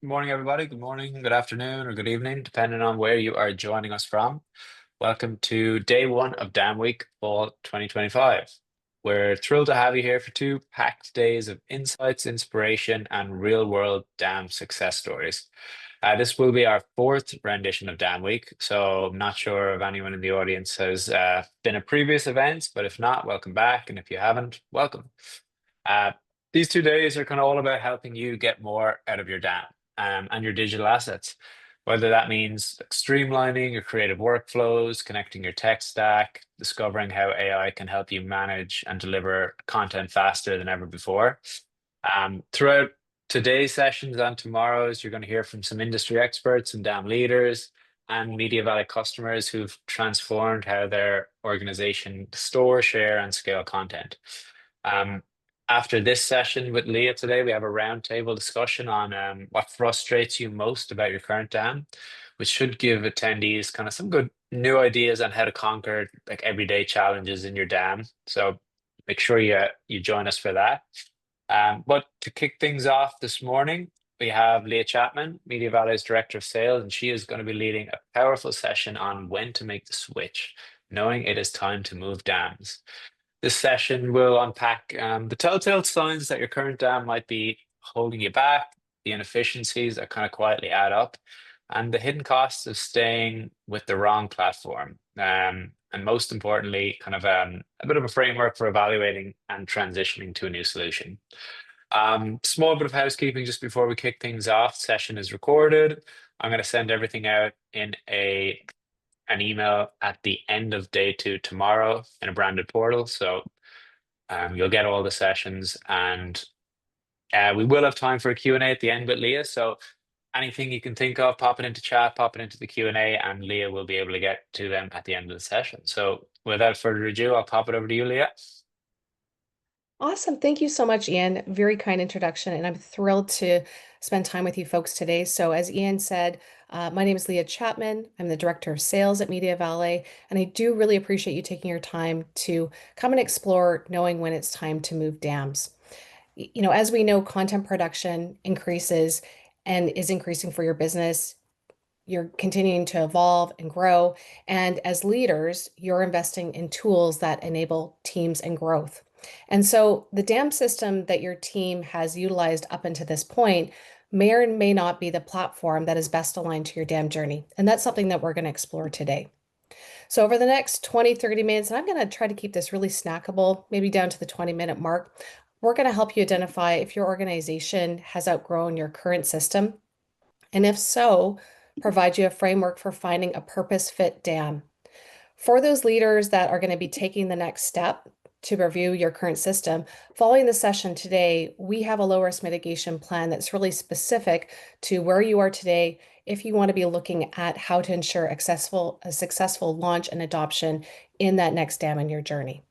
Good morning, everybody. Good morning, good afternoon, or good evening, depending on where you are joining us from. Welcome to day one of Dam Week Fall 2025. We're thrilled to have you here for two packed days of insights, inspiration, and real-world Dam success stories. This will be our fourth rendition of Dam Week, so I'm not sure if anyone in the audience has been at previous events, but if not, welcome back, and if you haven't, welcome. Uh, these 2 days are kind of all about helping you get more out of your dam and your digital assets, whether that means like, streamlining your creative workflows, connecting your tech stack, discovering how AI can help you manage and deliver content faster than ever before. Throughout today's sessions and tomorrow's, you're going to hear from some industry experts and dam leaders and Media Valley customers who've transformed how their organization store, share, and scale content. Um, After this session with Leah today, we have a roundtable discussion on what frustrates you most about your current dam, which should give attendees kind of some good new ideas on how to conquer like everyday challenges in your dam. So make sure you join us for that. But to kick things off this morning, we have Leah Chapman, Media Valley's Director of Sales, and she is going to be leading a powerful session on when to make the switch, knowing it is time to move dams. This session will unpack the telltale signs that your current dam might be holding you back, the inefficiencies that kind of quietly add up, and the hidden costs of staying with the wrong platform. And most importantly, kind of a bit of a framework for evaluating and transitioning to a new solution. Small bit of housekeeping just before we kick things off. Session is recorded. I'm going to send everything out in an email at the end of day two tomorrow in a branded portal. So you'll get all the sessions and we will have time for a Q&A at the end with Leah. So anything you can think of, pop it into chat, pop it into the Q&A, and Leah will be able to get to them at the end of the session. So without further ado, I'll pop it over to you, Leah. Awesome. Thank you so much, Ian. Very kind introduction, and I'm thrilled to spend time with you folks today. So, as Ian said, my name is Leah Chapman. I'm the Director of Sales at Media Valley, and I do really appreciate you taking your time to come and explore knowing when it's time to move dams. As we know, content production increases and is increasing for your business. You're continuing to evolve and grow. And as leaders, you're investing in tools that enable teams and growth. And so the DAM system that your team has utilized up until this point may or may not be the platform that is best aligned to your DAM journey. And that's something that we're going to explore today. So over the next 20, 30 minutes, and I'm going to try to keep this really snackable, maybe down to the 20-minute mark, we're going to help you identify if your organization has outgrown your current system. And if so, provide you a framework for finding a purpose-fit dam. For those leaders that are going to be taking the next step to review your current system, following the session today, we have a low-risk mitigation plan that's really specific to where you are today if you want to be looking at how to ensure a successful launch and adoption in that next dam in your journey.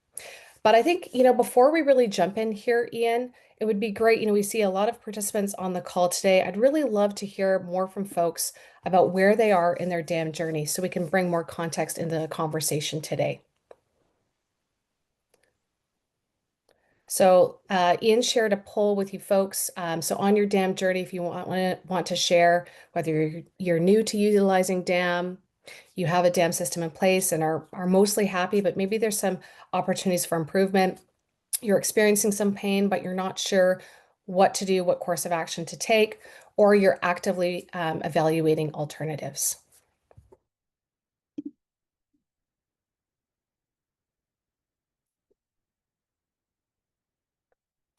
But I think, before we really jump in here, Ian, it would be great. We see a lot of participants on the call today. I'd really love to hear more from folks about where they are in their dam journey so we can bring more context into the conversation today. So Ian shared a poll with you folks. So on your dam journey, if you want to share whether you're new to utilizing dam, you have a dam system in place and are mostly happy, but maybe there's some opportunities for improvement. You're experiencing some pain, but you're not sure what to do, what course of action to take, or you're actively evaluating alternatives.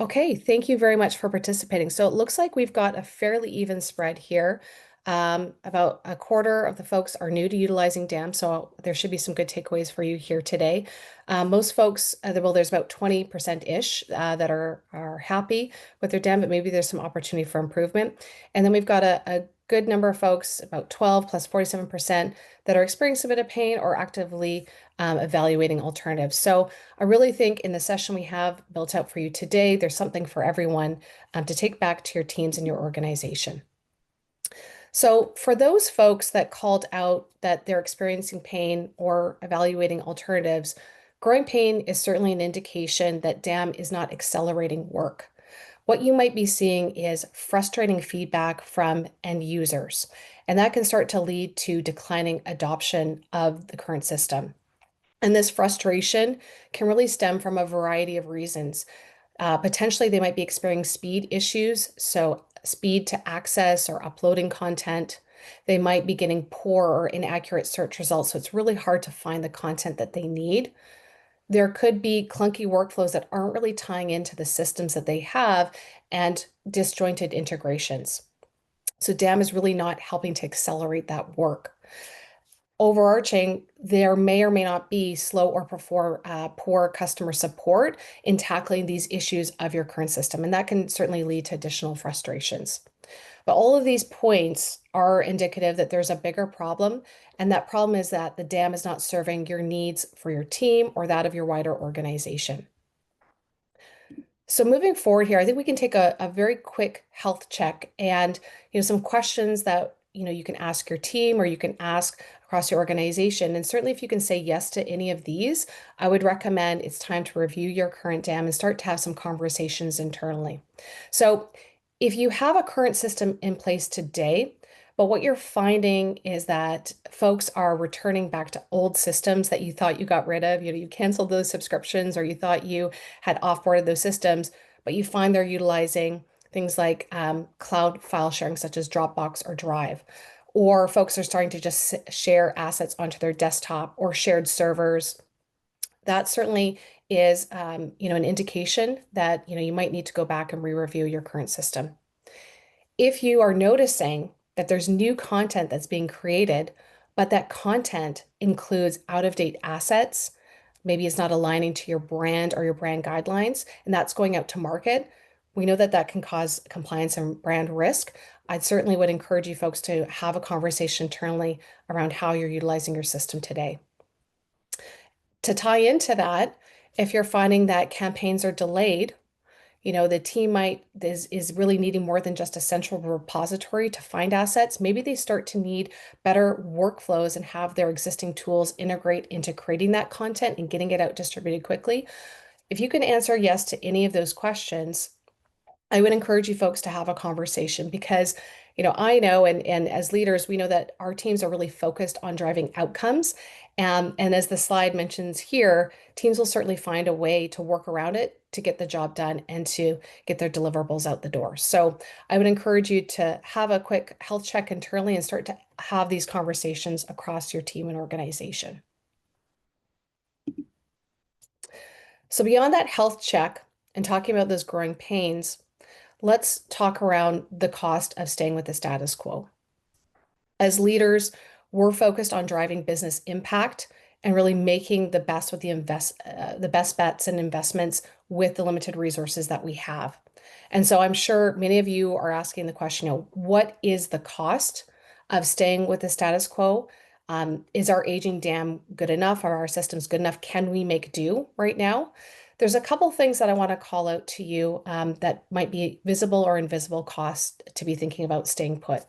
Okay, thank you very much for participating. So it looks like we've got a fairly even spread here. About a quarter of the folks are new to utilizing DAM, so there should be some good takeaways for you here today. Most folks, there's about 20%-ish that are happy with their DAM, but maybe there's some opportunity for improvement. And then we've got a good number of folks, about 12 plus 47%, that are experiencing a bit of pain or actively evaluating alternatives. So I really think in the session we have built out for you today, there's something for everyone to take back to your teams and your organization. So for those folks that called out that they're experiencing pain or evaluating alternatives, growing pain is certainly an indication that DAM is not accelerating work. what you might be seeing is frustrating feedback from end users, and that can start to lead to declining adoption of the current system. And this frustration can really stem from a variety of reasons. Potentially, they might be experiencing speed issues, so speed to access or uploading content. They might be getting poor or inaccurate search results, so it's really hard to find the content that they need. There could be clunky workflows that aren't really tying into the systems that they have and disjointed integrations. So DAM is really not helping to accelerate that work. Overarching, there may or may not be slow or poor customer support in tackling these issues of your current system, and that can certainly lead to additional frustrations. But all of these points are indicative that there's a bigger problem, and that problem is that the dam is not serving your needs for your team or that of your wider organization. So moving forward here, I think we can take a very quick health check and some questions that you can ask your team or you can ask across your organization. And certainly if you can say yes to any of these, I would recommend it's time to review your current dam and start to have some conversations internally. So if you have a current system in place today, but what you're finding is that folks are returning back to old systems that you thought you got rid of. You canceled those subscriptions or you thought you had offboarded those systems, but you find they're utilizing things like cloud file sharing, such as Dropbox or Drive. Or folks are starting to just share assets onto their desktop or shared servers. That certainly is, an indication that, you might need to go back and re-review your current system. If you are noticing that there's new content that's being created, but that content includes out-of-date assets, maybe it's not aligning to your brand or your brand guidelines, and that's going out to market, we know that that can cause compliance and brand risk. I certainly would encourage you folks to have a conversation internally around how you're utilizing your system today. To tie into that, if you're finding that campaigns are delayed, the team is really needing more than just a central repository to find assets. Maybe they start to need better workflows and have their existing tools integrate into creating that content and getting it out distributed quickly. If you can answer yes to any of those questions, I would encourage you folks to have a conversation because, I know, and as leaders, we know that our teams are really focused on driving outcomes. And as the slide mentions here, teams will certainly find a way to work around it to get the job done and to get their deliverables out the door. So I would encourage you to have a quick health check internally and start to have these conversations across your team and organization. So beyond that health check and talking about those growing pains, let's talk around the cost of staying with the status quo. As leaders, we're focused on driving business impact and really making the best with the best bets and investments with the limited resources that we have. And so I'm sure many of you are asking the question, what is the cost of staying with the status quo? Is our aging dam good enough? Are our systems good enough? Can we make do right now? There's a couple things that I want to call out to you that might be visible or invisible cost to be thinking about staying put.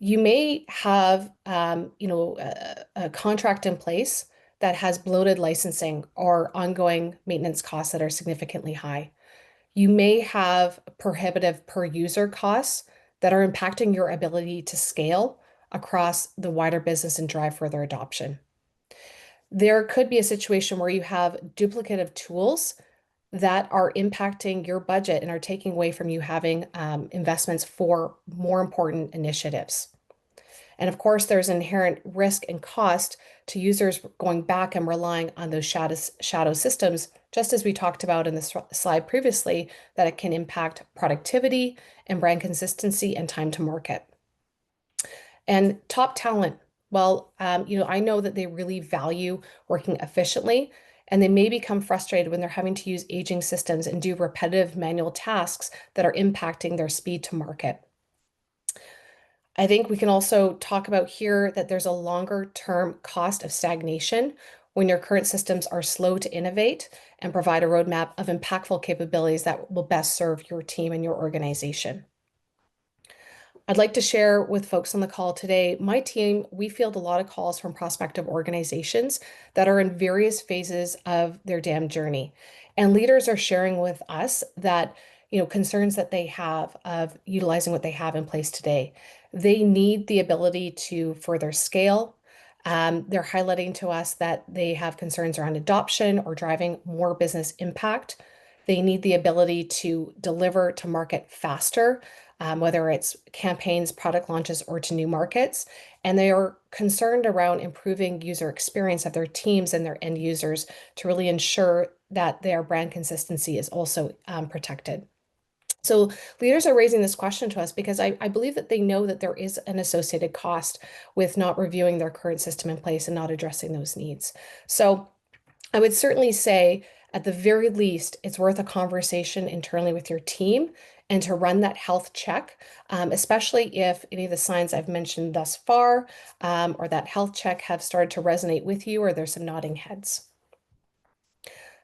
You may have, a contract in place that has bloated licensing or ongoing maintenance costs that are significantly high. You may have prohibitive per user costs that are impacting your ability to scale across the wider business and drive further adoption. There could be a situation where you have duplicative tools that are impacting your budget and are taking away from you having investments for more important initiatives. And of course, there's inherent risk and cost to users going back and relying on those shadow systems, just as we talked about in the slide previously, that it can impact productivity and brand consistency and time to market. And top talent, well, I know that they really value working efficiently, and they may become frustrated when they're having to use aging systems and do repetitive manual tasks that are impacting their speed to market. I think we can also talk about here that there's a longer term cost of stagnation when your current systems are slow to innovate and provide a roadmap of impactful capabilities that will best serve your team and your organization. I'd like to share with folks on the call today, my team, we field a lot of calls from prospective organizations that are in various phases of their DAM journey. And leaders are sharing with us that, concerns that they have of utilizing what they have in place today. They need the ability to further scale. They're highlighting to us that they have concerns around adoption or driving more business impact. They need the ability to deliver to market faster, whether it's campaigns, product launches, or to new markets. And they are concerned around improving user experience of their teams and their end users to really ensure that their brand consistency is also protected. So leaders are raising this question to us because I believe that they know that there is an associated cost with not reviewing their current system in place and not addressing those needs. So I would certainly say, at the very least, it's worth a conversation internally with your team and to run that health check, especially if any of the signs I've mentioned thus far or that health check have started to resonate with you or there's some nodding heads.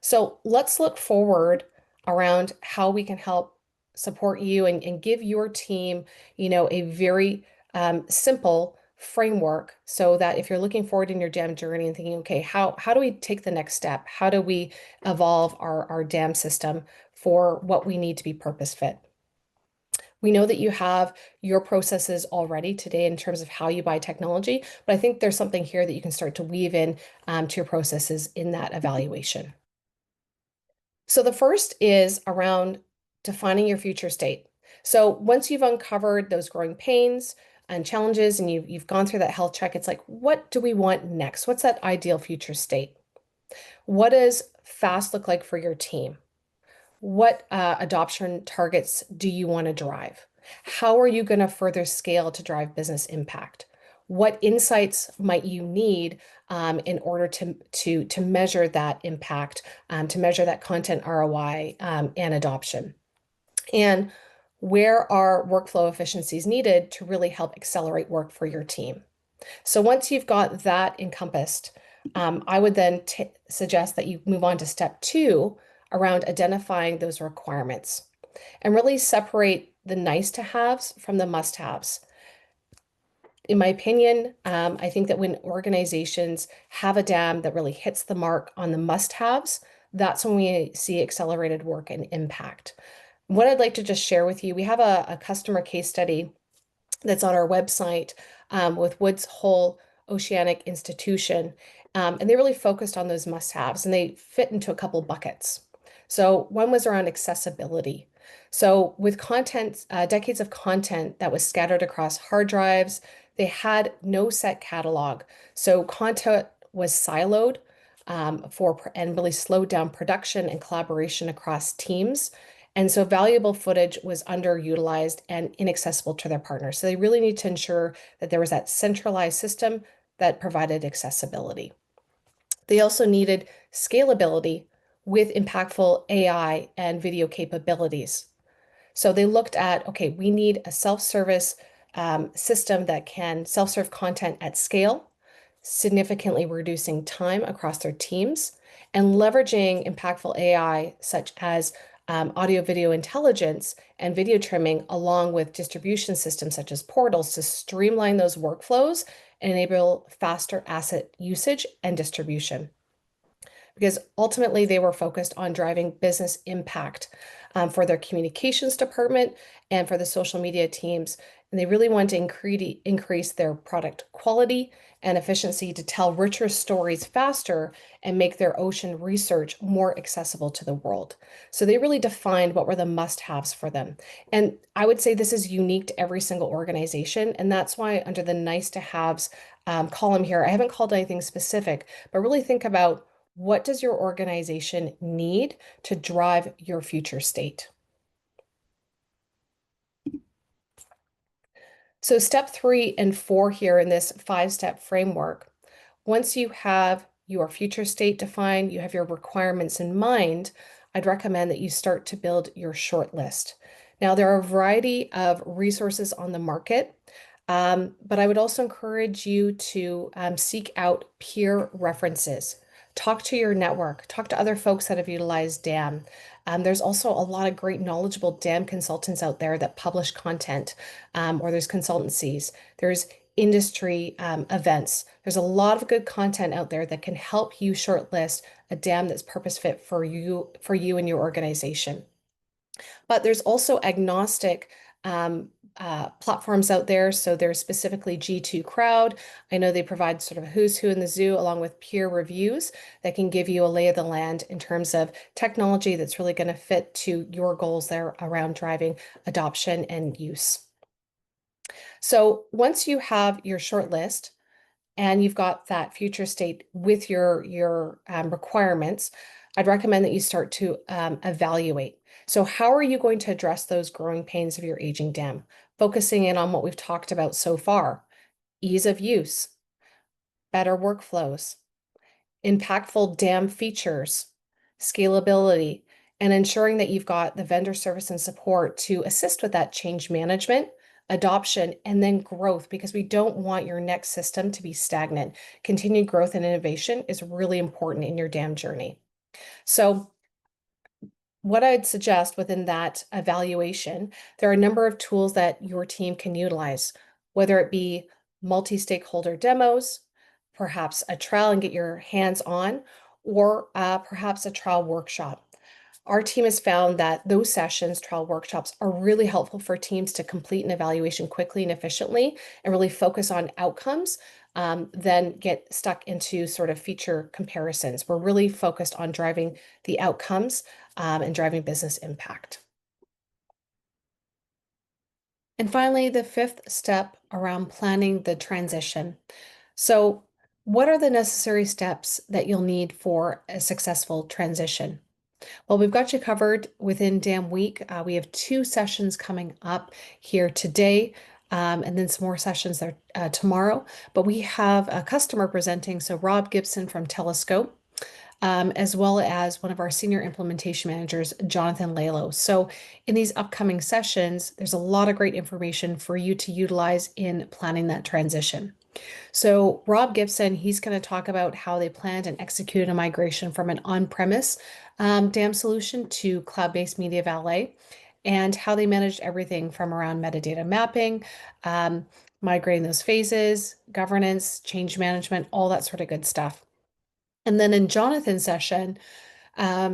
So let's look forward around how we can help support you and give your team, a very simple framework so that if you're looking forward in your DAM journey and thinking, okay, how do we take the next step? How do we evolve our DAM system for what we need to be purpose fit? We know that you have your processes already today in terms of how you buy technology, but I think there's something here that you can start to weave in to your processes in that evaluation. So the first is around defining your future state. So once you've uncovered those growing pains and challenges and you've gone through that health check, it's like, what do we want next? What's that ideal future state? What does fast look like for your team? What adoption targets do you want to drive? How are you going to further scale to drive business impact? What insights might you need in order to measure that impact, to measure that content ROI and adoption? And where are workflow efficiencies needed to really help accelerate work for your team? So once you've got that encompassed, I would then suggest that you move on to step two around identifying those requirements and really separate the nice to haves from the must haves. In my opinion, I think that when organizations have a DAM that really hits the mark on the must haves, that's when we see accelerated work and impact. What I'd like to just share with you, we have a customer case study that's on our website with Woods Hole Oceanic Institution. And they really focused on those must-haves and they fit into a couple buckets. So one was around accessibility. So with content, decades of content that was scattered across hard drives, they had no set catalog. So content was siloed and really slowed down production and collaboration across teams. And so valuable footage was underutilized and inaccessible to their partners. So they really need to ensure that there was that centralized system that provided accessibility. They also needed scalability with impactful AI and video capabilities. So they looked at, okay, we need a self-service system that can self-serve content at scale, significantly reducing time across their teams, and leveraging impactful AI such as audio video intelligence and video trimming, along with distribution systems such as portals to streamline those workflows and enable faster asset usage and distribution. Because ultimately they were focused on driving business impact for their communications department and for the social media teams. And they really want to increase their product quality and efficiency to tell richer stories faster and make their ocean research more accessible to the world. So they really defined what were the must-haves for them. And I would say this is unique to every single organization. And that's why under the nice-to-haves column here, I haven't called anything specific, but really think about what does your organization need to drive your future state? So step 3 and 4 here in this 5-step framework, once you have your future state defined, you have your requirements in mind, I'd recommend that you start to build your short list. Now, there are a variety of resources on the market, but I would also encourage you to seek out peer references. Talk to your network, talk to other folks that have utilized DAM. There's also a lot of great knowledgeable DAM consultants out there that publish content, or there's consultancies. There's industry events. There's a lot of good content out there that can help you shortlist a dam that's purpose fit for you and your organization. But there's also agnostic platforms out there. So there's specifically G2 Crowd. I know they provide sort of a who's who in the zoo along with peer reviews that can give you a lay of the land in terms of technology that's really going to fit to your goals there around driving adoption and use. So once you have your short list, and you've got that future state with your requirements, I'd recommend that you start to evaluate. So how are you going to address those growing pains of your aging dam? Focusing in on what we've talked about so far: ease of use, better workflows, impactful dam features, scalability, and ensuring that you've got the vendor service and support to assist with that change management, adoption, and then growth, because we don't want your next system to be stagnant. Continued growth and innovation is really important in your dam journey. So what I'd suggest within that evaluation, there are a number of tools that your team can utilize, whether it be multi-stakeholder demos, perhaps a trial and get your hands on, or perhaps a trial workshop. Our team has found that those sessions, trial workshops, are really helpful for teams to complete an evaluation quickly and efficiently and really focus on outcomes, then get stuck into sort of feature comparisons. We're really focused on driving the outcomes and driving business impact. And finally, the fifth step around planning the transition. So, what are the necessary steps that you'll need for a successful transition? Well, we've got you covered within Dam Week. We have 2 sessions coming up here today, and then some more sessions there tomorrow. But we have a customer presenting, so Rob Gibson from Telescope, as well as one of our senior implementation managers, Jonathan Lalo. So in these upcoming sessions, there's a lot of great information for you to utilize in planning that transition. So Rob Gibson, he's going to talk about how they planned and executed a migration from an on-premise dam solution to cloud-based Media Valet, and how they managed everything from around metadata mapping, um, migrating those phases, governance, change management, all that sort of good stuff. And then in Jonathan's session,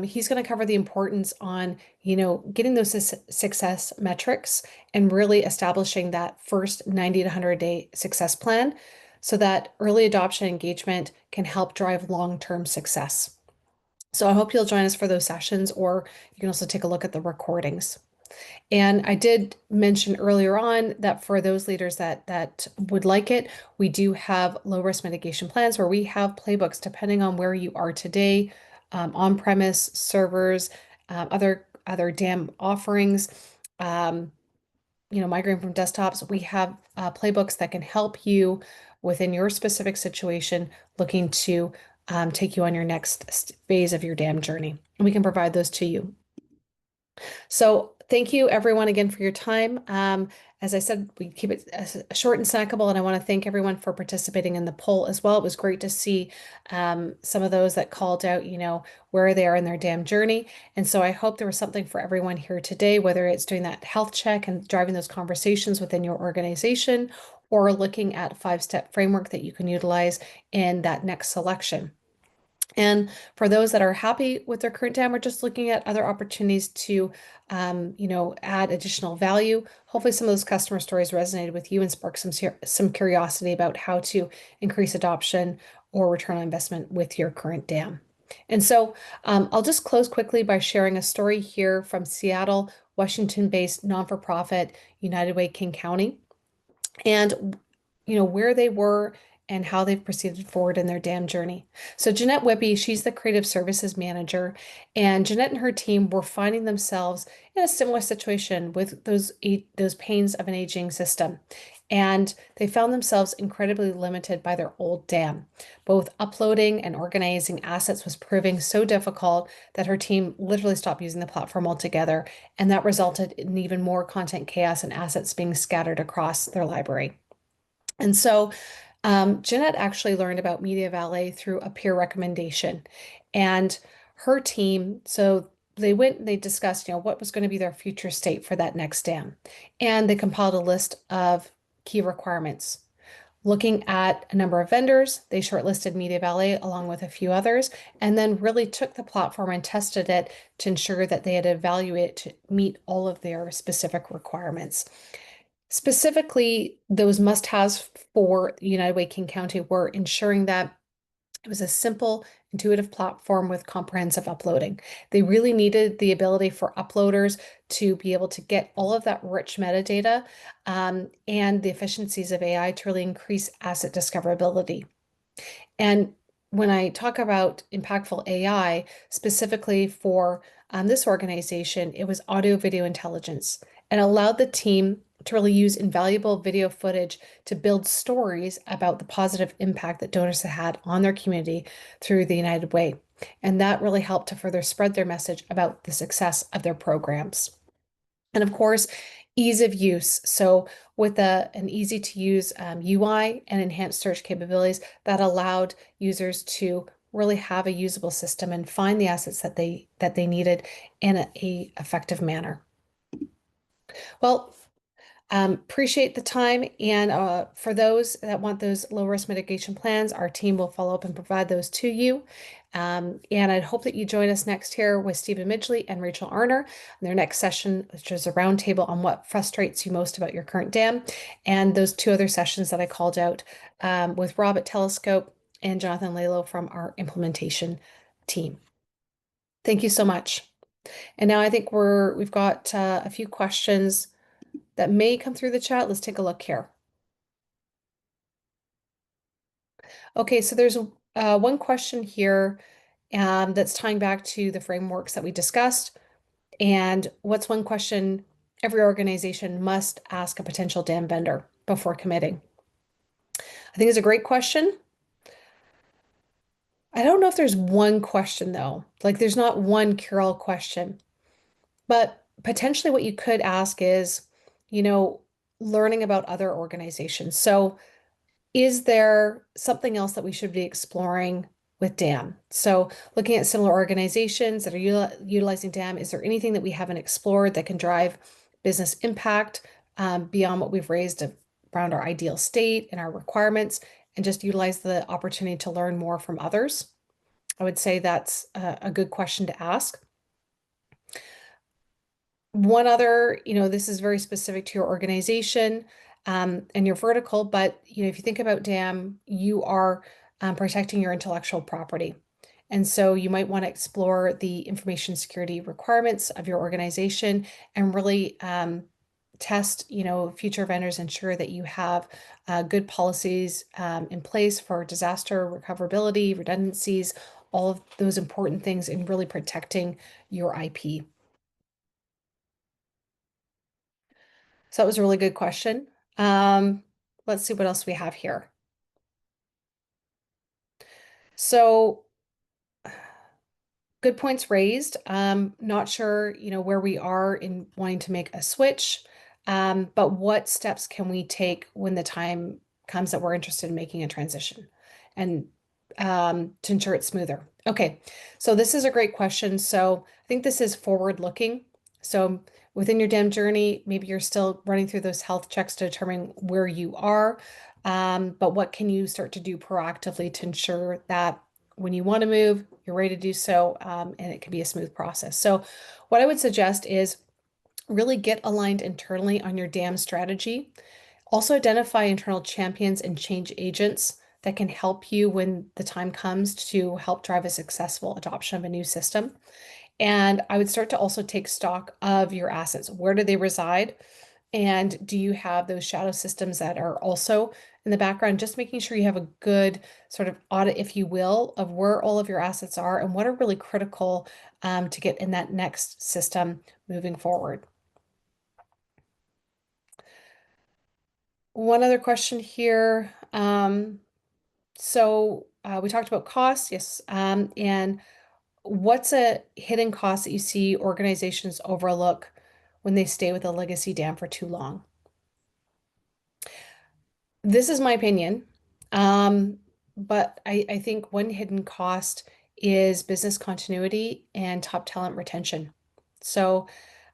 he's going to cover the importance on, getting those success metrics and really establishing that first 90 to 100-day success plan so that early adoption engagement can help drive long-term success. So I hope you'll join us for those sessions, or you can also take a look at the recordings. And I did mention earlier on that for those leaders that would like it, we do have low risk mitigation plans where we have playbooks depending on where you are today, on-premise servers, other DAM offerings, migrating from desktops. We have playbooks that can help you within your specific situation, looking to take you on your next phase of your DAM journey. And we can provide those to you. So thank you everyone again for your time. As I said, we keep it short and snackable, and I want to thank everyone for participating in the poll as well. It was great to see some of those that called out, where they are in their dam journey. And so I hope there was something for everyone here today, whether it's doing that health check and driving those conversations within your organization, or looking at a 5-step framework that you can utilize in that next selection. And for those that are happy with their current dam, we're just looking at other opportunities to, add additional value. Hopefully some of those customer stories resonated with you and sparked some curiosity about how to increase adoption or return on investment with your current dam. And so I'll just close quickly by sharing a story here from Seattle, Washington-based non-for-profit United Way King County, and where they were and how they've proceeded forward in their dam journey. So Jeanette Whippy, she's the creative services manager, and Jeanette and her team were finding themselves in a similar situation with those pains of an aging system. And they found themselves incredibly limited by their old dam. Both uploading and organizing assets was proving so difficult that her team literally stopped using the platform altogether. And that resulted in even more content chaos and assets being scattered across their library. And so Jeanette actually learned about Media Valet through a peer recommendation. And her team, so they went and they discussed, what was going to be their future state for that next dam. And they compiled a list of key requirements: looking at a number of vendors. They shortlisted Media Valley along with a few others, and then really took the platform and tested it to ensure that they had evaluated to meet all of their specific requirements. Specifically, those must-haves for United Way King County were ensuring that it was a simple, intuitive platform with comprehensive uploading. They really needed the ability for uploaders to be able to get all of that rich metadata and the efficiencies of AI to really increase asset discoverability. And when I talk about impactful AI, specifically for this organization, it was audio video intelligence and allowed the team to really use invaluable video footage to build stories about the positive impact that donors have had on their community through the United Way. And that really helped to further spread their message about the success of their programs. And of course, ease of use. So with an easy to use UI and enhanced search capabilities that allowed users to really have a usable system and find the assets that they needed in a effective manner. Well, appreciate the time. And for those that want those low risk mitigation plans, our team will follow up and provide those to you. And I'd hope that you join us next here with Stephen Midgley and Rachel Arner in their next session, which is a roundtable on what frustrates you most about your current dam. And those two other sessions that I called out with Rob at Telescope and Jonathan Lalo from our implementation team. Thank you so much. And now I think we've got a few questions that may come through the chat. Let's take a look here. Okay, so there's one question here that's tying back to the frameworks that we discussed. And what's one question every organization must ask a potential dam vendor before committing? I think it's a great question. I don't know if there's one question though. Like there's not one cure-all question, but potentially what you could ask is, learning about other organizations. So is there something else that we should be exploring with DAM? So looking at similar organizations that are utilizing DAM, is there anything that we haven't explored that can drive business impact beyond what we've raised around our ideal state and our requirements, and just utilize the opportunity to learn more from others? I would say that's a good question to ask. One other, this is very specific to your organization and your vertical, but if you think about DAM, you are protecting your intellectual property. And so you might want to explore the information security requirements of your organization and really test, future vendors, ensure that you have good policies in place for disaster recoverability, redundancies, all of those important things in really protecting your IP. So that was a really good question. Let's see what else we have here. So good points raised. Not sure, where we are in wanting to make a switch, but what steps can we take when the time comes that we're interested in making a transition and to ensure it's smoother? Okay, so this is a great question. So I think this is forward looking. So within your DEM journey, maybe you're still running through those health checks to determine where you are, but what can you start to do proactively to ensure that when you want to move, you're ready to do so, and it can be a smooth process. So what I would suggest is really get aligned internally on your DAM strategy. Also identify internal champions and change agents that can help you when the time comes to help drive a successful adoption of a new system. And I would start to also take stock of your assets. Where do they reside? And do you have those shadow systems that are also in the background? Just making sure you have a good sort of audit, if you will, of where all of your assets are and what are really critical to get in that next system moving forward. One other question here. So we talked about costs, yes. And what's a hidden cost that you see organizations overlook when they stay with a legacy dam for too long? This is my opinion. But I think one hidden cost is business continuity and top talent retention. So,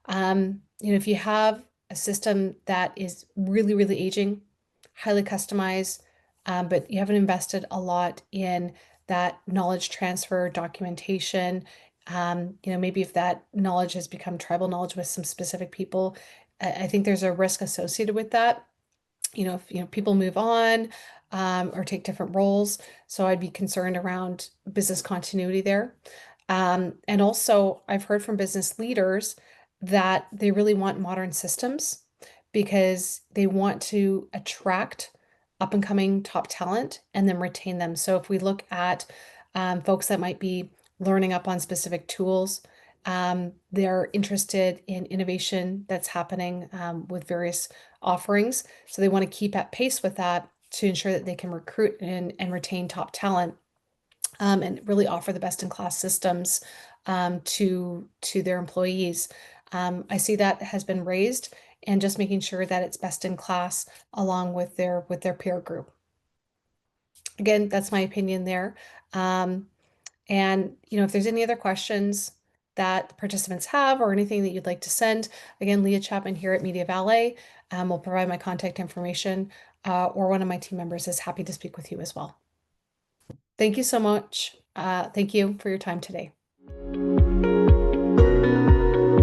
if you have a system that is really, really aging, highly customized, but you haven't invested a lot in that knowledge transfer, documentation. Maybe if that knowledge has become tribal knowledge with some specific people, I think there's a risk associated with that. If people move on or take different roles, so I'd be concerned around business continuity there. And also, I've heard from business leaders that they really want modern systems because they want to attract up and coming top talent and then retain them. So if we look at folks that might be learning up on specific tools, they're interested in innovation that's happening with various offerings. So they want to keep at pace with that to ensure that they can recruit and retain top talent, and really offer the best in class systems to their employees. I see that has been raised and just making sure that it's best in class along with their peer group. Again, that's my opinion there. Um, and if there's any other questions that participants have or anything that you'd like to send, again, Leah Chapman here at Media Valet will provide my contact information, or one of my team members is happy to speak with you as well. Thank you so much. Thank you for your time today.